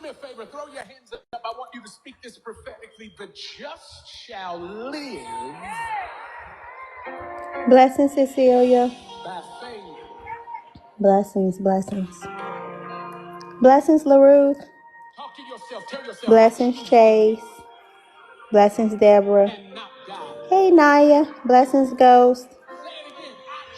me a favor, throw your hands up. I want you to speak this prophetically. The just shall live Blessings, Cecilia. by faith. Blessings, blessings. Blessings, LaRuth. Talk to yourself. Tell yourself. Blessings, Chase. Blessings, Deborah. And not die. Hey, Naya. Blessings, Ghost. Say it again.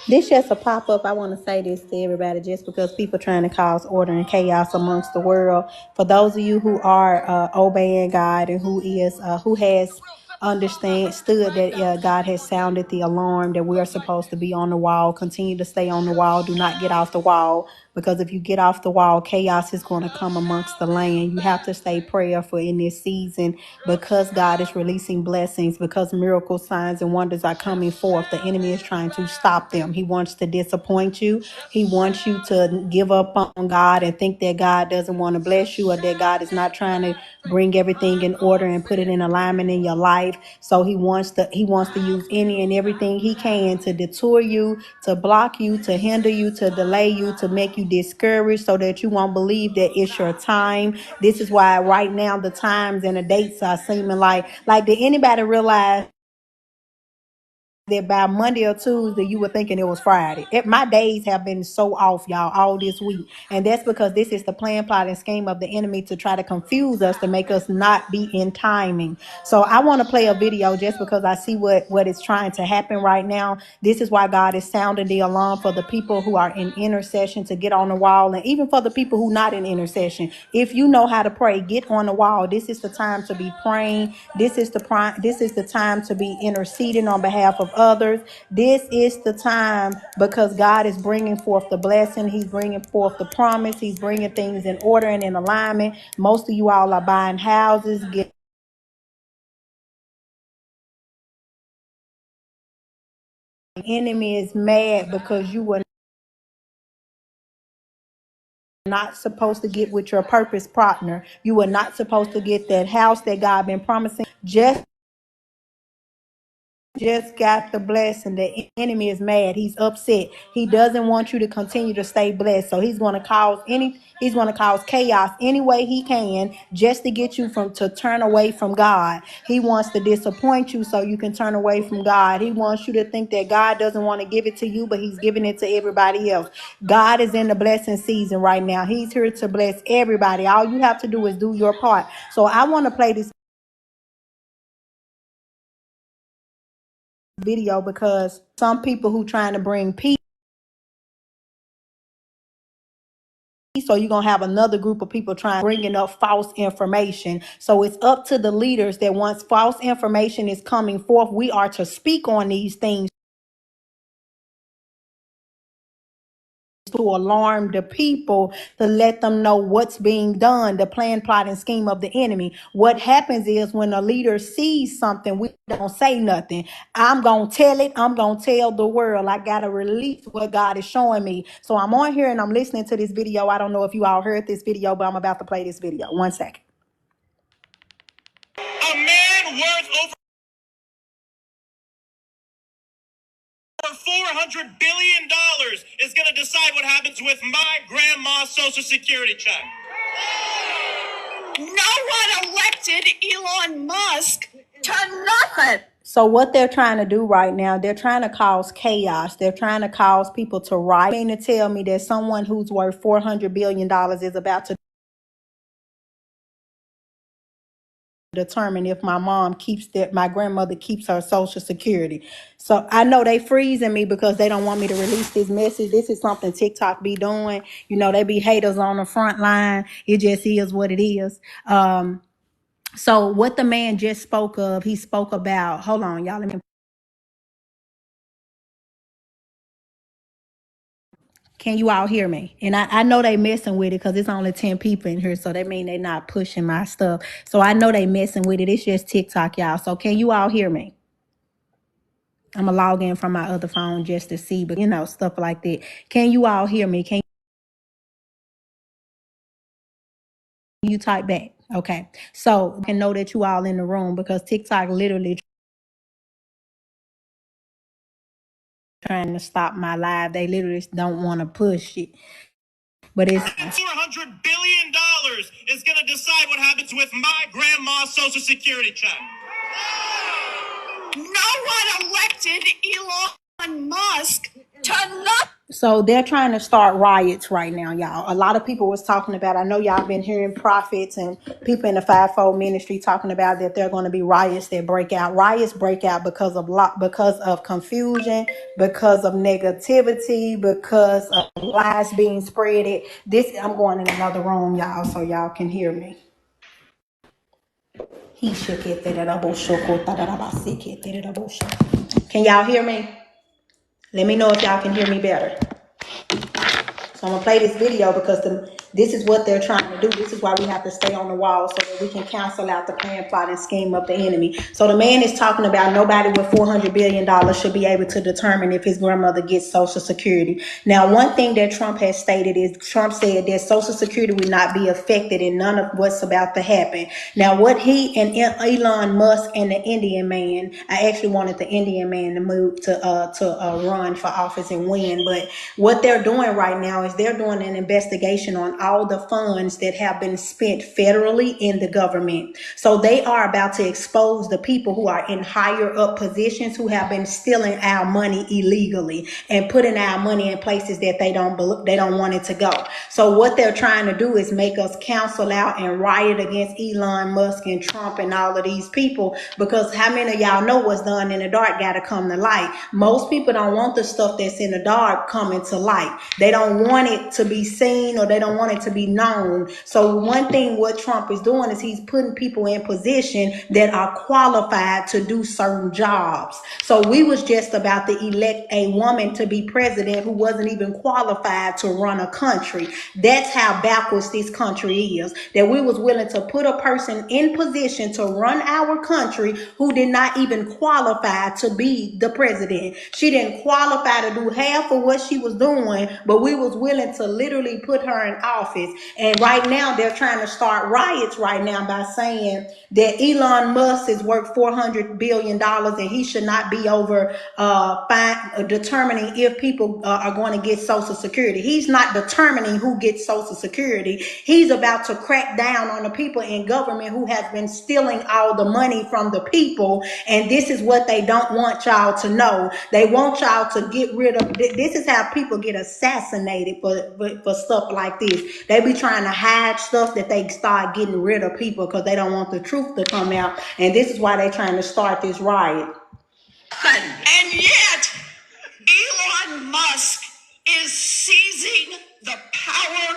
This just a pop-up. I want to say this to everybody just because people trying to cause order and chaos amongst the world. For those of you who are obeying God and who has understood that God has sounded the alarm that we are supposed to be on the wall, continue to stay on the wall. Do not get off the wall, because if you get off the wall, chaos is going to come amongst the land. You have to stay prayerful in this season, because God is releasing blessings, because miracles, signs, and wonders are coming forth. The enemy is trying to stop them. He wants to disappoint you. He wants you to give up on God and think that God doesn't want to bless you, or that God is not trying to bring everything in order and put it in alignment in your life. So he wants to use any and everything he can to detour you, to block you, to hinder you, to delay you, to make you discouraged, so that you won't believe that it's your time. This is why right now the times and the dates are seeming like did anybody realize that by Monday or Tuesday you were thinking it was Friday? My days have been so off, y'all, all this week. And that's because this is the plan, plot, and scheme of the enemy to try to confuse us, to make us not be in timing. So I want to play a video just because I see what is trying to happen right now. This is why God is sounding the alarm for the people who are in intercession to get on the wall, and even for the people who not in intercession. If you know how to pray, get on the wall. This is the time to be praying. This is the time to be interceding on behalf of others. This is the time, because God is bringing forth the blessing. He's bringing forth the promise. He's bringing things in order and in alignment. Most of you all are buying houses. The enemy is mad because you were not supposed to get with your purpose partner. You were not supposed to get that house that God been promising. Just got the blessing. The enemy is mad. He's upset. He doesn't want you to continue to stay blessed. So he's going to cause chaos any way he can, just to get you to turn away from God. He wants to disappoint you so you can turn away from God. He wants you to think that God doesn't want to give it to you, but he's giving it to everybody else. God is in the blessing season right now. He's here to bless everybody. All you have to do is do your part. So I want to play this video because some people who trying to bring peace, so you're going to have another group of people bringing up false information. So it's up to the leaders that once false information is coming forth, we are to speak on these things to alarm the people, to let them know what's being done, the plan, plot, and scheme of the enemy. What happens is when a leader sees something, we don't say nothing. I'm going to tell it. I'm going to tell the world. I got to release what God is showing me. So I'm on here and I'm listening to this video. I don't know if you all heard this video, but I'm about to play this video. 1 second. A man worth over $400 billion is going to decide what happens with my grandma's Social Security check. No one elected Elon Musk to nothing. So what they're trying to do right now, they're trying to cause chaos. They're trying to cause people to riot. They mean to tell me that someone who's worth $400 billion is about to determine if my grandmother keeps her Social Security. So I know they freezing me because they don't want me to release this message. This is something TikTok be doing. You know, they be haters on the front line. It just is what it is. So what the man just spoke of, he spoke about, hold on, y'all, can you all hear me? And I know they messing with it because it's only 10 people in here. So that mean they not pushing my stuff. So I know they messing with it. It's just TikTok, y'all. So can you all hear me? I'm going to log in from my other phone just to see, but stuff like that. Can you all hear me? Can you type back? Okay. So I can know that you all in the room because TikTok literally trying to stop my live. They literally don't want to push it. But it's $400 billion is going to decide with my grandma's Social Security check. No one elected Elon Musk to not. So they're trying to start riots right now, y'all. A lot of people was talking about, I know y'all been hearing prophets and people in the fivefold ministry talking about that there are going to be riots that break out. Riots break out because of confusion, because of negativity, because of lies being spreaded. I'm going in another room, y'all, so y'all can hear me. Can y'all hear me? Let me know if y'all can hear me better. So I'm gonna play this video because this is what they're trying to do. This is why we have to stay on the wall so that we can cancel out the plan, plot, and scheme of the enemy. So the man is talking about nobody with $400 billion should be able to determine if his grandmother gets Social Security. Now, one thing that Trump has stated is Trump said that Social Security will not be affected in none of what's about to happen. Now, what he and Elon Musk and the Indian man, I actually wanted the Indian man to move to run for office and win, but what they're doing right now is they're doing an investigation on all the funds that have been spent federally in the government. So they are about to expose the people who are in higher up positions who have been stealing our money illegally and putting our money in places that they don't want it to go. So what they're trying to do is make us cancel out and riot against Elon Musk and Trump and all of these people, because how many of y'all know what's done in the dark got to come to light? Most people don't want the stuff that's in the dark coming to light. They don't want it to be seen, or they don't want it to be known. So one thing what Trump is doing is he's putting people in position that are qualified to do certain jobs. So we was just about to elect a woman to be president who wasn't even qualified to run a country. That's how backwards this country is, that we was willing to put a person in position to run our country who did not even qualify to be the president. She didn't qualify to do half of what she was doing, but we was willing to literally put her in office. And right now they're trying to start riots right now by saying that Elon Musk is worth $400 billion and he should not be over determining if people are going to get Social Security. He's not determining who gets Social Security. He's about to crack down on the people in government who have been stealing all the money from the people. And this is what they don't want y'all to know. They want y'all to get rid of. This is how people get assassinated for stuff like this. They be trying to hide stuff that they start getting rid of people because they don't want the truth to come out. And this is why they're trying to start this riot. And yet, Elon Musk is seizing the power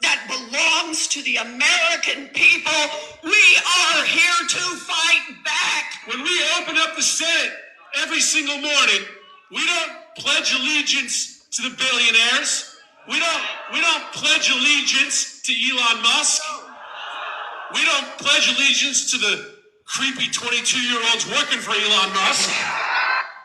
that belongs to the American people. We are here to fight back. When we open up the Senate every single morning, we don't pledge allegiance to the billionaires. We don't pledge allegiance to Elon Musk. We don't pledge allegiance to the creepy 22-year-olds working for Elon Musk.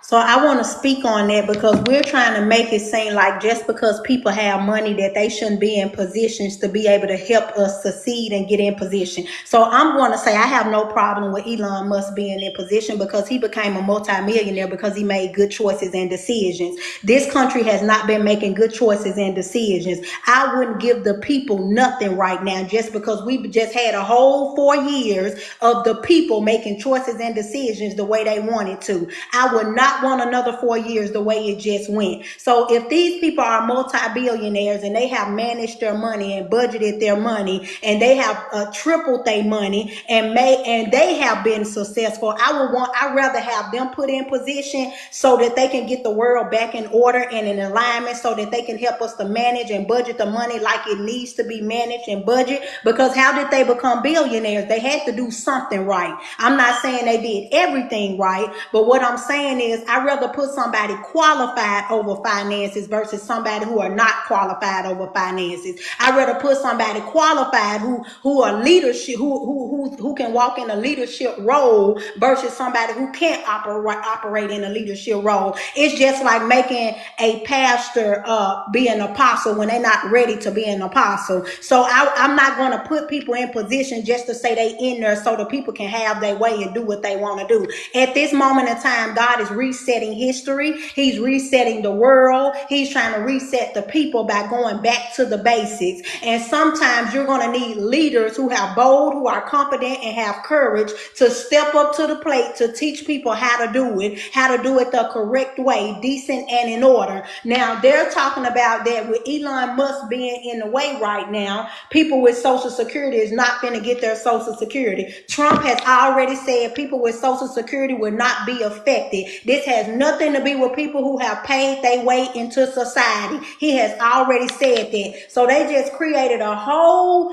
So I want to speak on that because we're trying to make it seem like just because people have money that they shouldn't be in positions to be able to help us succeed and get in position. So I'm going to say I have no problem with Elon Musk being in position because he became a multimillionaire because he made good choices and decisions. This country has not been making good choices and decisions. I wouldn't give the people nothing right now just because we just had a whole 4 years of the people making choices and decisions the way they wanted to. I would not want another 4 years the way it just went. So if these people are multi-billionaires and they have managed their money and budgeted their money and they have tripled their money and they have been successful, I'd rather have them put in position so that they can get the world back in order and in alignment so that they can help us to manage and budget the money like it needs to be managed and budget. Because how did they become billionaires? They had to do something right. I'm not saying they did everything right, but what I'm saying is I'd rather put somebody qualified over finances versus somebody who are not qualified over finances. I'd rather put somebody qualified who are leadership, who can walk in a leadership role versus somebody who can't operate in a leadership role. It's just like making a pastor be an apostle when they're not ready to be an apostle. So I'm not going to put people in position just to say they in there so the people can have their way and do what they want to do. At this moment in time, God is resetting history. He's resetting the world. He's trying to reset the people by going back to the basics. And sometimes you're going to need leaders who have bold, who are confident, and have courage to step up to the plate to teach people how to do it the correct way, decent and in order. Now, they're talking about that with Elon Musk being in the way right now, people with Social Security is not going to get their Social Security. Trump has already said people with Social Security will not be affected. This has nothing to do with people who have paid their way into society. He has already said that. So they just created a whole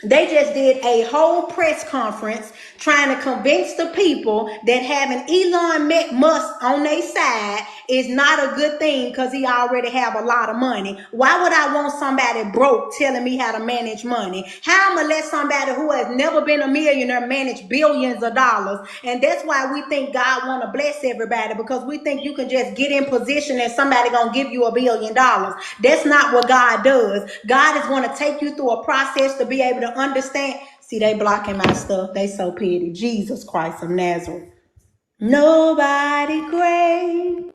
they just did a whole press conference trying to convince the people that having Elon Musk on their side is not a good thing because he already have a lot of money. Why would I want somebody broke telling me how to manage money? How am I gonna let somebody who has never been a millionaire manage billions of dollars? And that's why we think God want to bless everybody, because we think you can just get in position and somebody gonna give you $1 billion. That's not what God does. God is going to take you through a process to be able to understand. See, they blocking my stuff. They so petty. Jesus Christ of Nazareth. Nobody great.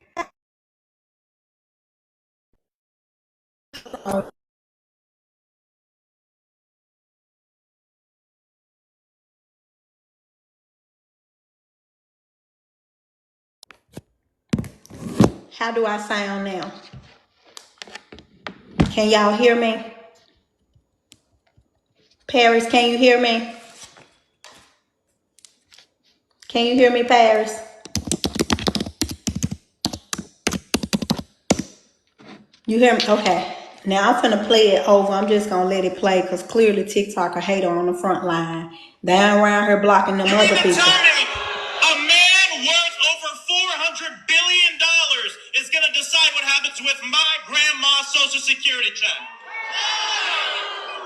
How do I sound now? Can y'all hear me? Paris, can you hear me? Can you hear me, Paris? You hear me? Okay. Now I'm finna play it over. I'm just gonna let it play because clearly TikTok a hater on the front line. Down around here blocking them other people. A man worth over $400 billion is gonna decide what happens with my grandma's Social Security check.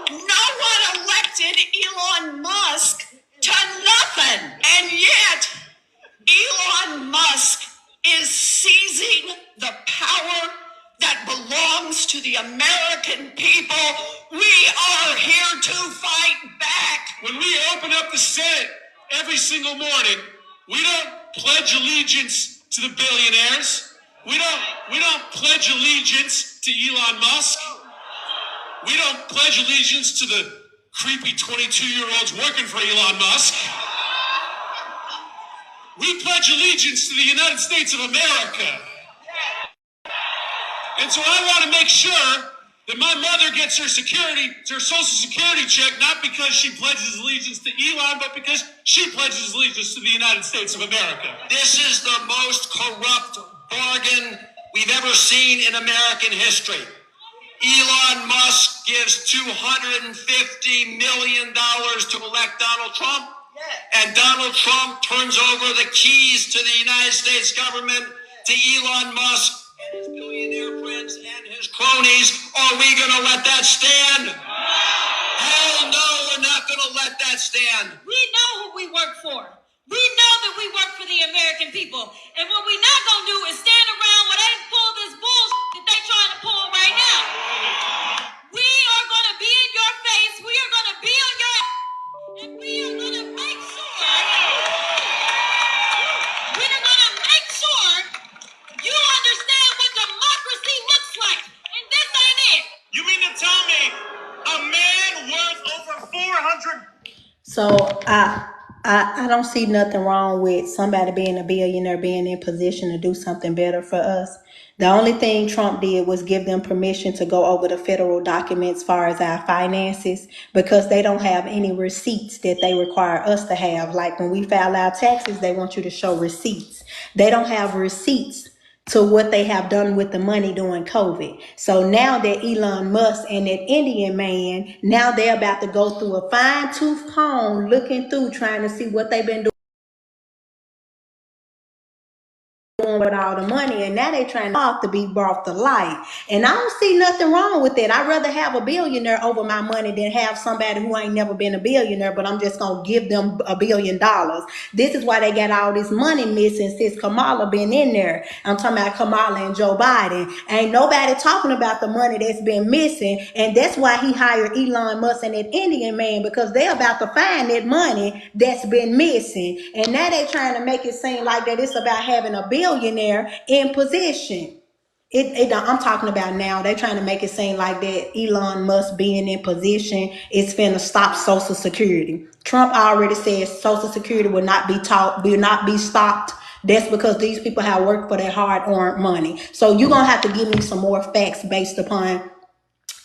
No one elected Elon Musk to nothing. And yet, Elon Musk is seizing the power that belongs to the American people. We are here to fight back. When we open up the Senate every single morning, we don't pledge allegiance to the billionaires. We don't pledge allegiance to Elon Musk. We don't pledge allegiance to the creepy 22-year-olds working for Elon Musk. We pledge allegiance to the United States of America. And so I want to make sure that my mother gets her Social Security check, not because she pledges allegiance to Elon, but because she pledges allegiance to the United States of America. This is the most corrupt bargain we've ever seen in American history. Elon Musk gives $250 million to elect Donald Trump, and Donald Trump turns over the keys to the United States government to Elon Musk and his billionaire friends and his cronies. Are we going to let that stand? Hell no, we're not going to let that stand. We know who we work for. We know that we work for the American people. And what we're not going to do is stand around when they pull this bullshit that they trying to pull right now. We are going to be in your face. We are going to be on your ass. And we are going to make sure you understand what democracy looks like. And this ain't it. You mean to tell me a man worth over 400? So I don't see nothing wrong with somebody being a billionaire being in position to do something better for us. The only thing Trump did was give them permission to go over the federal documents as far as our finances, because they don't have any receipts that they require us to have. Like when we file our taxes, they want you to show receipts. They don't have receipts to what they have done with the money during COVID. So now that Elon Musk and that Indian man, now they're about to go through a fine tooth comb looking through trying to see what they've been doing doing with all the money, and now they trying to be brought to light. And I don't see nothing wrong with it. I'd rather have a billionaire over my money than have somebody who ain't never been a billionaire, but I'm just gonna give them $1 billion. This is why they got all this money missing since Kamala been in there. I'm talking about Kamala and Joe Biden. Ain't nobody talking about the money that's been missing, and that's why he hired Elon Musk and that Indian man, because they're about to find that money that's been missing. And now they trying to make it seem like that it's about having a billionaire in position. I'm talking about now. They're trying to make it seem like that Elon Musk being in position is finna stop Social Security. Trump already said Social Security will not be stopped. That's because these people have worked for their hard-earned money. So you're gonna have to give me some more facts based upon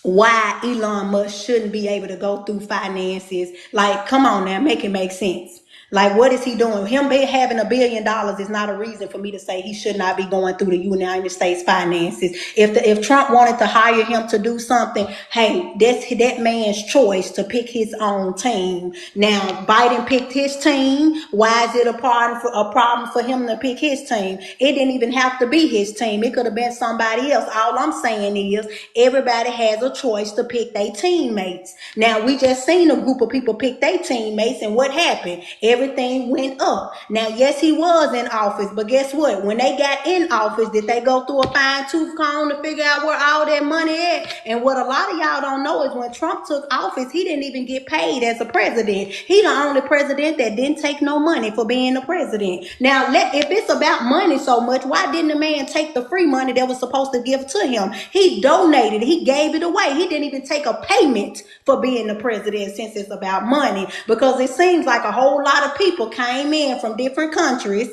why Elon Musk shouldn't be able to go through finances. Like, come on now, make it make sense. Like, what is he doing? Him having $1 billion is not a reason for me to say he should not be going through the United States finances. If Trump wanted to hire him to do something, hey, that's that man's choice to pick his own team. Now, Biden picked his team. Why is it a problem for him to pick his team? It didn't even have to be his team. It could have been somebody else. All I'm saying is everybody has a choice to pick their teammates. Now, we just seen a group of people pick their teammates, and what happened? Everything went up. Now, yes, he was in office, but guess what? When they got in office, did they go through a fine-tooth comb to figure out where all that money at? And what a lot of y'all don't know is when Trump took office, he didn't even get paid as a president. He the only president that didn't take no money for being the president. Now, if it's about money so much, why didn't the man take the free money that was supposed to give to him? He donated. He gave it away. He didn't even take a payment for being the president, since it's about money, because it seems like a whole lot of people came in from different countries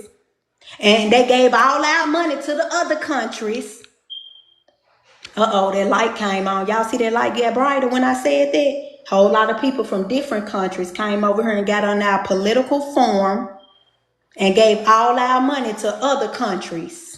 and they gave all our money to the other countries. That light came on. Y'all see that light get brighter when I said that? Whole lot of people from different countries came over here and got on our political form and gave all our money to other countries.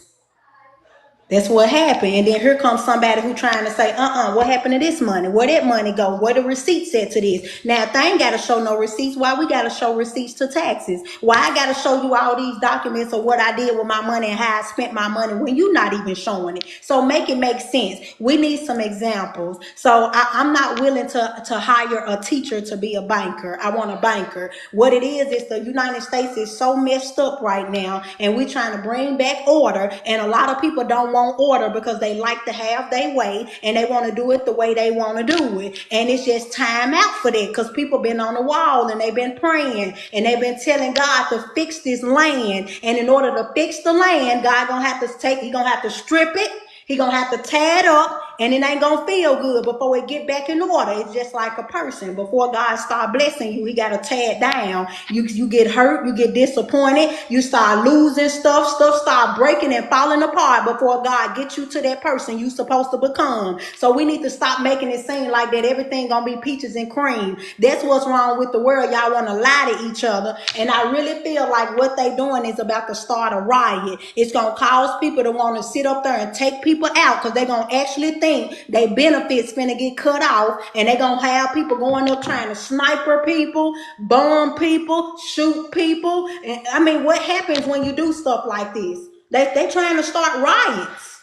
That's what happened. And then here comes somebody who trying to say, what happened to this money? Where that money go? Where the receipts at to this? Now, if they ain't got to show no receipts, why we got to show receipts to taxes? Why I got to show you all these documents of what I did with my money and how I spent my money when you not even showing it? So make it make sense. We need some examples. So I'm not willing to hire a teacher to be a banker. I want a banker. What it is the United States is so messed up right now, and we trying to bring back order, and a lot of people don't want order because they like to have their way and they want to do it the way they want to do it. And it's just time out for that, because people been on the wall and they've been praying and they've been telling God to fix this land. And in order to fix the land, God gonna have to strip it. He gonna have to tear it up, and it ain't gonna feel good before it get back in order. It's just like a person. Before God start blessing you, he gotta tear it down. You get hurt, you get disappointed, you start losing stuff start breaking and falling apart before God gets you to that person you supposed to become. So we need to stop making it seem like that everything gonna be peaches and cream. That's what's wrong with the world. Y'all wanna lie to each other, and I really feel like what they doing is about to start a riot. It's gonna cause people to want to sit up there and take people out, because they're going to actually think they benefits finna get cut off, and they're going to have people going up trying to sniper people, bomb people, shoot people. And I mean, what happens when you do stuff like this? They trying to start riots.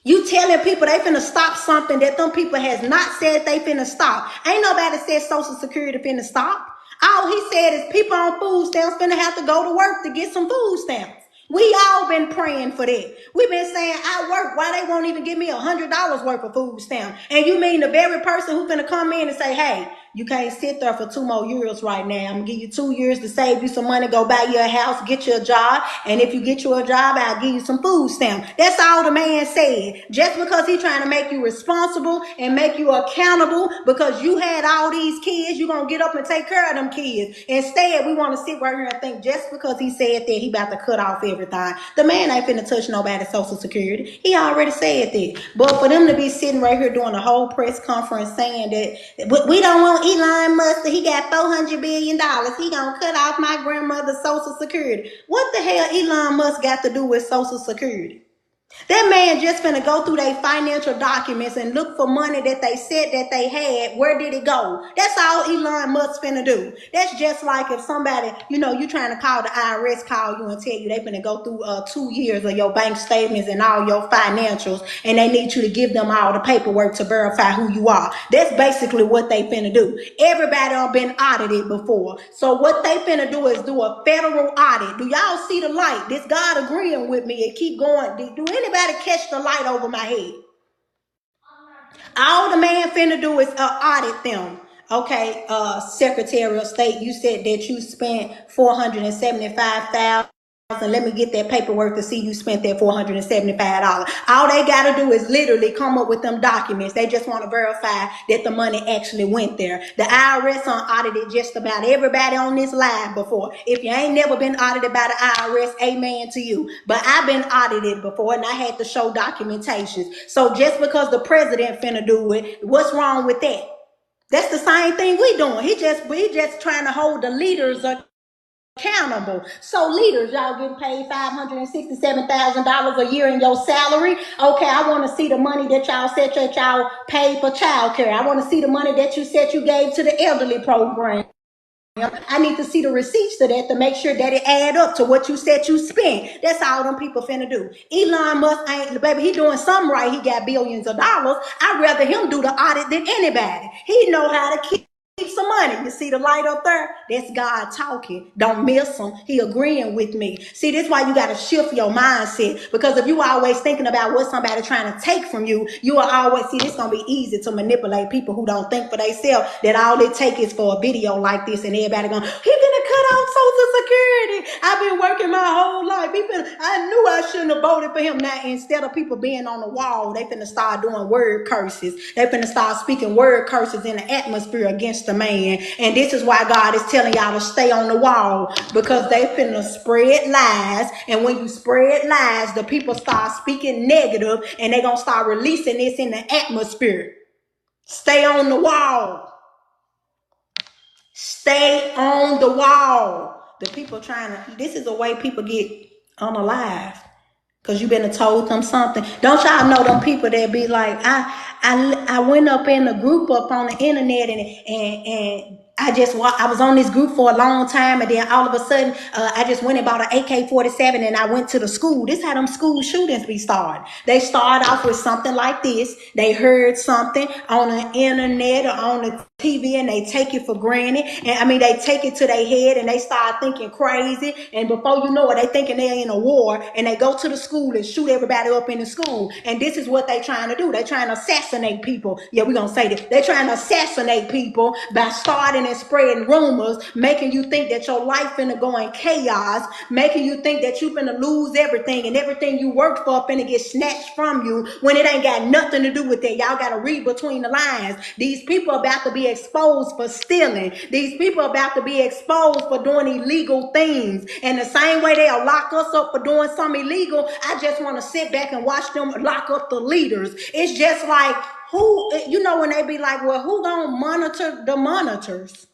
You telling people they finna stop something that them people has not said they finna stop. Ain't nobody said Social Security finna stop. All he said is people on food stamps finna have to go to work to get some food stamps. We all been praying for that. We've been saying, I work, why they won't even give me $100 worth of food stamp? And you mean the very person who's gonna come in and say, hey, you can't sit there for 2 more years right now. I'm gonna give you 2 years to save you some money, go buy you a house, get you a job. And if you get you a job, I'll give you some food stamp. That's all the man said. Just because he's trying to make you responsible and make you accountable because you had all these kids, you're gonna get up and take care of them kids. Instead, we want to sit right here and think just because he said that, he about to cut off everything. The man ain't finna touch nobody's Social Security. He already said that. But for them to be sitting right here doing a whole press conference saying that we don't want Elon Musk, he got $400 billion. He gonna cut off my grandmother's Social Security. What the hell Elon Musk got to do with Social Security? That man just finna go through their financial documents and look for money that they said that they had. Where did it go? That's all Elon Musk finna do. That's just like if somebody, you trying to call the IRS, call you and tell you they finna go through 2 years of your bank statements and all your financials, and they need you to give them all the paperwork to verify who you are. That's basically what they finna do. Everybody done been audited before. So what they finna do is do a federal audit. Do y'all see the light? This God agreeing with me and keep going. Do anybody catch the light over my head? All the man finna do is audit them. Okay, Secretary of State, you said that you spent $475,000. Let me get that paperwork to see you spent that $475. All they gotta do is literally come up with them documents. They just want to verify that the money actually went there. The IRS audited just about everybody on this live before. If you ain't never been audited by the IRS, amen to you. But I've been audited before and I had to show documentations. So just because the president finna do it, what's wrong with that? That's the same thing we doing. He just trying to hold the leaders accountable. So leaders, y'all getting paid $567,000 a year in your salary. Okay, I want to see the money that y'all said that y'all paid for child care. I want to see the money that you said you gave to the elderly program. I need to see the receipts to that to make sure that it add up to what you said you spent. That's all them people finna do. Elon Musk ain't, baby, he doing something right. He got billions of dollars. I'd rather him do the audit than anybody. He know how to keep some money. You see the light up there? That's God talking. Don't miss him. He agreeing with me. See, this is why you got to shift your mindset, because if you always thinking about what somebody trying to take from you, you will always see this gonna be easy to manipulate people who don't think for themselves, that all it take is for a video like this and everybody going, he gonna cut off Social Security. I've been working my whole life. I knew I shouldn't have voted for him. Now, instead of people being on the wall, they finna start doing word curses. They finna start speaking word curses in the atmosphere against the man. And this is why God is telling y'all to stay on the wall, because they finna spread lies. And when you spread lies, the people start speaking negative and they gonna start releasing this in the atmosphere. Stay on the wall. Stay on the wall. The people this is the way people get unalive. Because you been told them something. Don't y'all know them people that be like, I went up in a group up on the internet and I was on this group for a long time, and then all of a sudden I just went and bought an AK-47 and I went to the school. This is how them school shootings be started. They start off with something like this. They heard something on the internet or on the TV and they take it for granted. And they take it to their head and they start thinking crazy. And before you know it, they thinking they're in a war, and they go to the school and shoot everybody up in the school. And this is what they trying to do. They trying to assassinate people. Yeah, we're going to say this. They trying to assassinate people by starting and spreading rumors, making you think that your life finna go in chaos, making you think that you finna lose everything and everything you worked for finna get snatched from you, when it ain't got nothing to do with that. Y'all got to read between the lines. These people about to be exposed for stealing. These people about to be exposed for doing illegal things. And the same way they'll lock us up for doing something illegal, I just want to sit back and watch them lock up the leaders. It's just like, when they be like, well, who gonna monitor the monitors?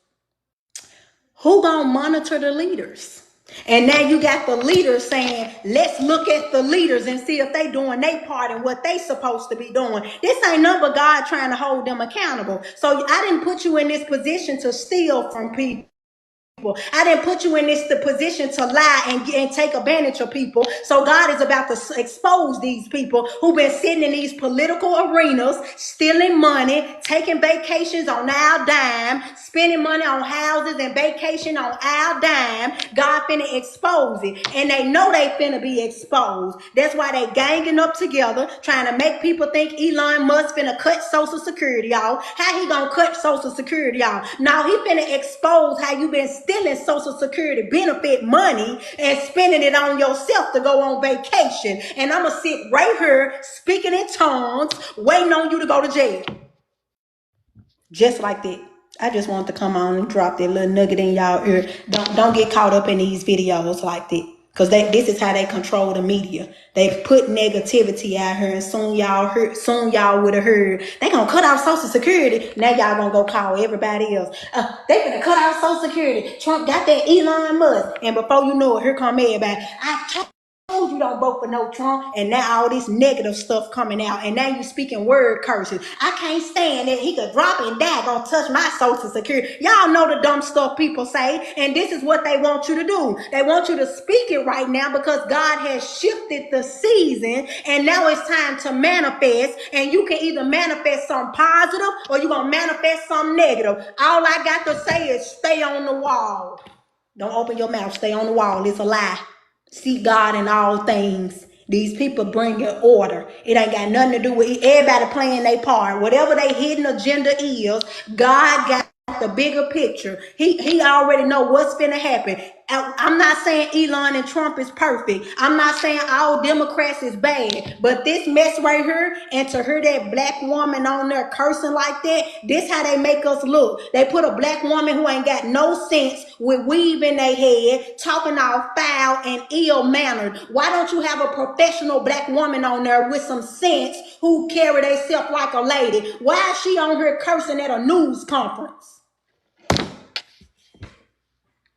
Who gonna monitor the leaders? And now you got the leaders saying, let's look at the leaders and see if they doing their part and what they supposed to be doing. This ain't nothing but God trying to hold them accountable. So I didn't put you in this position to steal from people. I didn't put you in this position to lie and take advantage of people. So God is about to expose these people who've been sitting in these political arenas, stealing money, taking vacations on our dime, spending money on houses and vacation on our dime. God finna expose it. And they know they finna be exposed. That's why they ganging up together, trying to make people think Elon Musk finna cut Social Security, y'all. How he gonna cut Social Security, y'all? Now he finna expose how you been stealing Social Security benefit money and spending it on yourself to go on vacation. And I'm gonna sit right here speaking in tongues, waiting on you to go to jail. Just like that. I just wanted to come on and drop that little nugget in y'all ear. Don't get caught up in these videos like that. Because this is how they control the media. They put negativity out here, and soon y'all would have heard they gonna cut off Social Security. Now y'all gonna go call everybody else. They gonna cut off Social Security. Trump got that Elon Musk. And before you know it, here come everybody. I told you don't vote for no Trump, and now all this negative stuff coming out, and now you speaking word curses. I can't stand it. He could drop and die, gonna touch my social security. Y'all know the dumb stuff people say, and this is what they want you to do. They want you to speak it right now because God has shifted the season, and now it's time to manifest, and you can either manifest something positive or you're gonna manifest something negative. All I got to say is stay on the wall. Don't open your mouth. Stay on the wall. It's a lie. Seek God in all things. These people bring in order. It ain't got nothing to do with everybody playing their part. Whatever their hidden agenda is, God got the bigger picture. He already know what's finna happen. I'm not saying Elon and Trump is perfect. I'm not saying all Democrats is bad. But this mess right here, and to hear that black woman on there cursing like that, this how they make us look. They put a black woman who ain't got no sense with weave in their head, talking all foul and ill-mannered. Why don't you have a professional black woman on there with some sense who carry themselves like a lady? Why is she on here cursing at a news conference?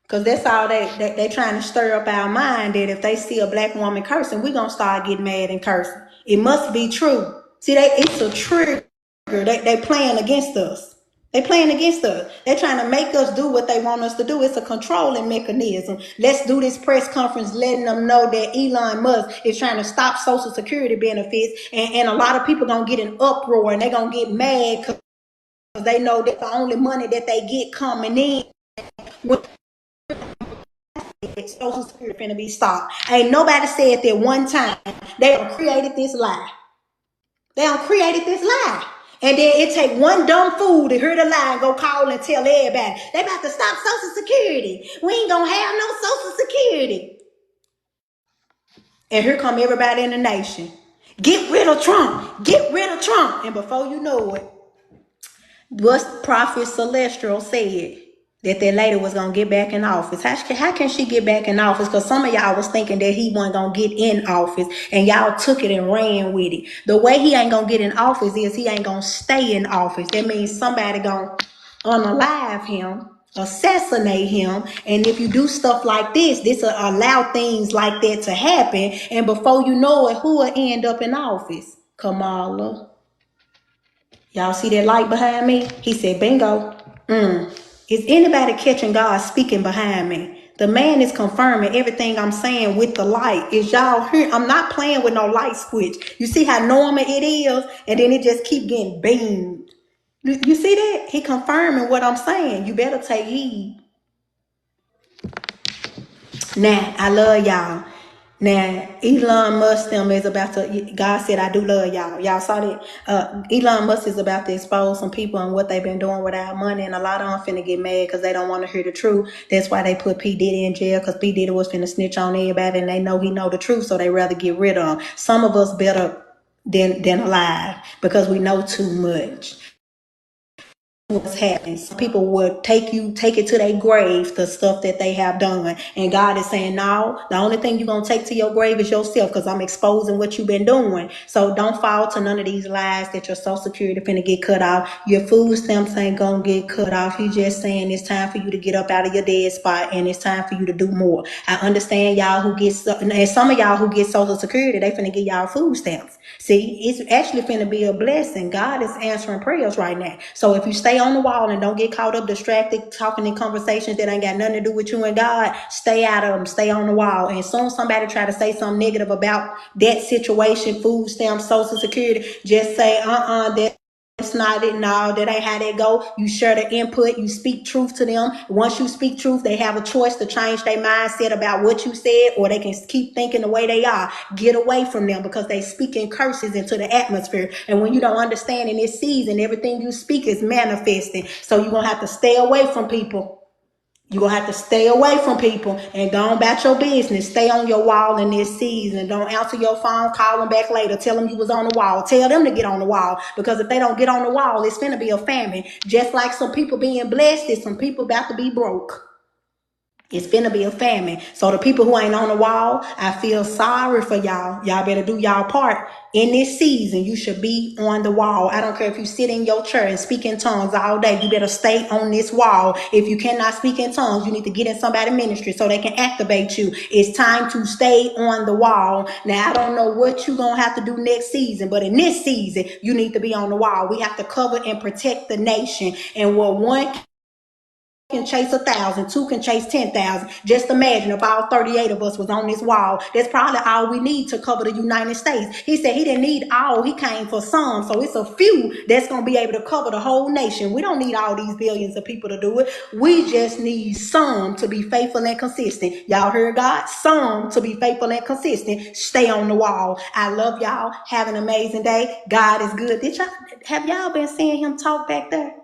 Because that's all they trying to stir up our mind, that if they see a black woman cursing, we going to start getting mad and cursing. It must be true. See, it's a trigger. They playing against us. They playing against us. They trying to make us do what they want us to do. It's a controlling mechanism. Let's do this press conference letting them know that Elon Musk is trying to stop Social Security benefits. And a lot of people going to get an uproar and they going to get mad because they know that the only money that they get coming in Social Security finna be stopped. Ain't nobody said that one time. They done created this lie. They done created this lie. And then it take one dumb fool to hear the lie and go call and tell everybody they about to stop Social Security. We ain't gonna have no Social Security. And here come everybody in the nation. Get rid of Trump. Get rid of Trump. And before you know it, what Prophet Celestial said, that lady was gonna get back in office. How can she get back in office? Because some of y'all was thinking that he wasn't gonna get in office, and y'all took it and ran with it. The way he ain't gonna get in office is he ain't gonna stay in office. That means somebody gonna unalive him, assassinate him, and if you do stuff like this will allow things like that to happen, and before you know it, who will end up in office? Kamala. Y'all see that light behind me? He said, bingo. Is anybody catching God speaking behind me? The man is confirming everything I'm saying with the light. Is y'all here? I'm not playing with no light switch. You see how normal it is? And then it just keep getting beamed. You see that? He confirming what I'm saying. You better take heed. Now, I love y'all. Now, Elon Musk is about to, God said, I do love y'all. Y'all saw that? Elon Musk is about to expose some people and what they've been doing with our money. And a lot of them finna get mad because they don't want to hear the truth. That's why they put P. Diddy in jail, because P. Diddy was finna snitch on everybody and they know he know the truth. So they rather get rid of him. Some of us better than alive because we know too much. What's happening. Some people would take it to their grave, the stuff that they have done. And God is saying, no, the only thing you're going to take to your grave is yourself, because I'm exposing what you've been doing. So don't fall to none of these lies that your Social Security finna get cut off. Your food stamps ain't going to get cut off. He's just saying it's time for you to get up out of your dead spot and it's time for you to do more. I understand y'all who get, and some of y'all who get Social Security, they finna get y'all food stamps. See, it's actually finna be a blessing. God is answering prayers right now. So if you stay on the wall and don't get caught up distracted talking in conversations that ain't got nothing to do with you and God, stay out of them, stay on the wall. And as soon as somebody try to say something negative about that situation, food stamps, Social Security, just say that's not it. No, that ain't how that go. You share the input, you speak truth to them. Once you speak truth, they have a choice to change their mindset about what you said, or they can keep thinking the way they are. Get away from them because they speaking curses into the atmosphere. And when you don't understand in this season, everything you speak is manifesting. So you're going to have to stay away from people. You're going to have to stay away from people and go on about your business. Stay on your wall in this season. Don't answer your phone. Call them back later. Tell them you was on the wall. Tell them to get on the wall. Because if they don't get on the wall, it's going to be a famine. Just like some people being blessed, there's some people about to be broke. It's finna be a famine. So the people who ain't on the wall, I feel sorry for y'all. Y'all better do y'all part. In this season, you should be on the wall. I don't care if you sit in your chair and speak in tongues all day. You better stay on this wall. If you cannot speak in tongues, you need to get in somebody's ministry so they can activate you. It's time to stay on the wall. Now, I don't know what you're going to have to do next season, but in this season, you need to be on the wall. We have to cover and protect the nation. And what one can chase 1,000, two can chase 10,000. Just imagine if all 38 of us was on this wall. That's probably all we need to cover the United States. He said he didn't need all, he came for some. So it's a few that's going to be able to cover the whole nation. We don't need all these billions of people to do it. We just need some to be faithful and consistent. Y'all heard God? Some to be faithful and consistent. Stay on the wall. I love y'all. Have an amazing day. God is good. Have y'all been seeing him talk back there?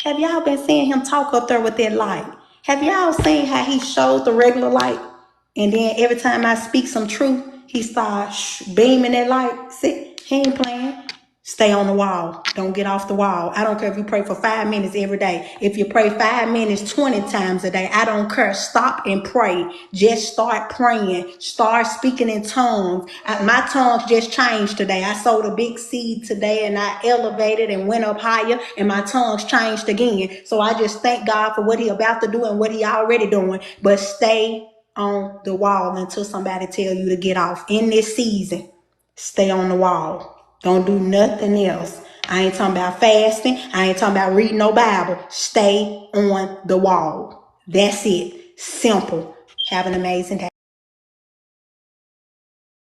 Have y'all been seeing him talk up there with that light? Have y'all seen how he shows the regular light? And then every time I speak some truth, he starts beaming that light. See, he ain't playing. Stay on the wall. Don't get off the wall. I don't care if you pray for 5 minutes every day. If you pray 5 minutes 20 times a day, I don't care. Stop and pray. Just start praying. Start speaking in tongues. My tongues just changed today. I sowed a big seed today and I elevated and went up higher and my tongues changed again. So I just thank God for what he about to do and what he already doing. But stay on the wall until somebody tell you to get off. In this season, stay on the wall. Don't do nothing else. I ain't talking about fasting. I ain't talking about reading no Bible. Stay on the wall. That's it. Simple. Have an amazing day.